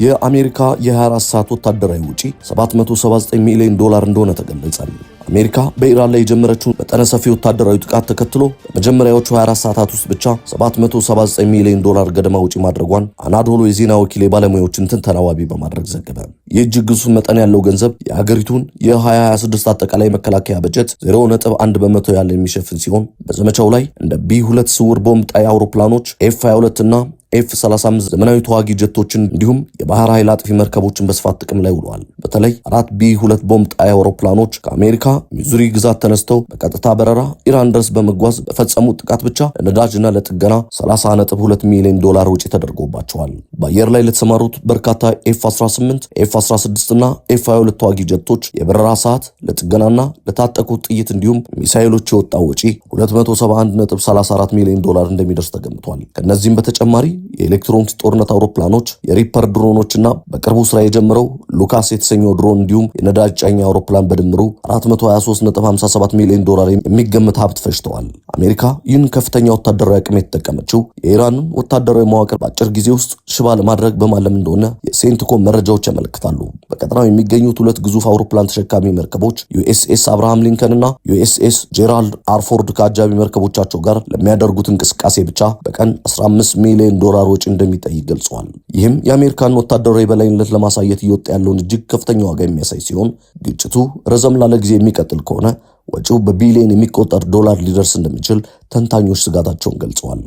የአሜሪካ የ24 ሰዓት ወታደራዊ ውጪ $779 ሚሊዮን እንደሆነ ተገለጸ። አሜሪካ በኢራን ላይ የጀመረችውን መጠነ ሰፊ ወታደራዊ ጥቃት ተከትሎ በመጀመሪያዎቹ 24 ሰዓታት ውስጥ ብቻ $779 ሚሊዮን ገደማ ውጪ ማድረጓን አናዶሎ የዜና ወኪል ባለሙያዎችን ትንተናዋቢ በማድረግ ዘገበ። ይህ እጅግ ግዙፍ መጠን ያለው ገንዘብ የሀገሪቱን የ2026 አጠቃላይ መከላከያ በጀት 0.1% ያለ የሚሸፍን ሲሆን በዘመቻው ላይ እንደ ቢ2 ስውር ቦምብ ጣይ አውሮፕላኖች ኤፍ22 እና ኤፍ35 ዘመናዊ ተዋጊ ጀቶችን እንዲሁም የባህር ኃይል አጥፊ መርከቦችን በስፋት ጥቅም ላይ ውለዋል። በተለይ 4 ቢ2 ቦምብ ጣይ አውሮፕላኖች ከአሜሪካ ሚዙሪ ግዛት ተነስተው በቀጥታ በረራ ኢራን ድረስ በመጓዝ በፈጸሙት ጥቃት ብቻ ለነዳጅና ለጥገና $30.2 ሚሊዮን ወጪ ተደርጎባቸዋል። በአየር ላይ ለተሰማሩት በርካታ ኤፍ18፣ ኤፍ16 እና ኤፍ22 ተዋጊ ጀቶች የበረራ ሰዓት ለጥገናና ለታጠቁት ጥይት እንዲሁም ሚሳኤሎች የወጣው ወጪ $271.34 ሚሊዮን እንደሚደርስ ተገምቷል። ከነዚህም በተጨማሪ የኤሌክትሮኒክስ ጦርነት አውሮፕላኖች፣ የሪፐር ድሮኖችና በቅርቡ ስራ የጀመረው ሉካስ የተሰኘው ድሮን እንዲሁም የነዳጅ ጫኝ አውሮፕላን በድምሩ $423.57 ሚሊዮን የሚገመት ሀብት ፈጅተዋል። አሜሪካ ይህን ከፍተኛ ወታደራዊ አቅም የተጠቀመችው የኢራንን ወታደራዊ መዋቅር በአጭር ጊዜ ውስጥ ሽባ ለማድረግ በማለም እንደሆነ የሴንትኮም መረጃዎች ያመለክታሉ። በቀጠናው የሚገኙት ሁለት ግዙፍ አውሮፕላን ተሸካሚ መርከቦች ዩኤስኤስ አብርሃም ሊንከን እና ዩኤስኤስ ጄራልድ አርፎርድ ከአጃቢ መርከቦቻቸው ጋር ለሚያደርጉት እንቅስቃሴ ብቻ በቀን $15 ሚሊዮን ወጪ እንደሚጠይቅ ገልጿል። ይህም የአሜሪካን ወታደራዊ በላይነት ለማሳየት እየወጣ ያለውን እጅግ ከፍተኛ ዋጋ የሚያሳይ ሲሆን ግጭቱ ረዘም ላለ ጊዜ የሚቀጥል ከሆነ ወጪው በቢሊዮን የሚቆጠር ዶላር ሊደርስ እንደሚችል ተንታኞች ስጋታቸውን ገልጸዋል።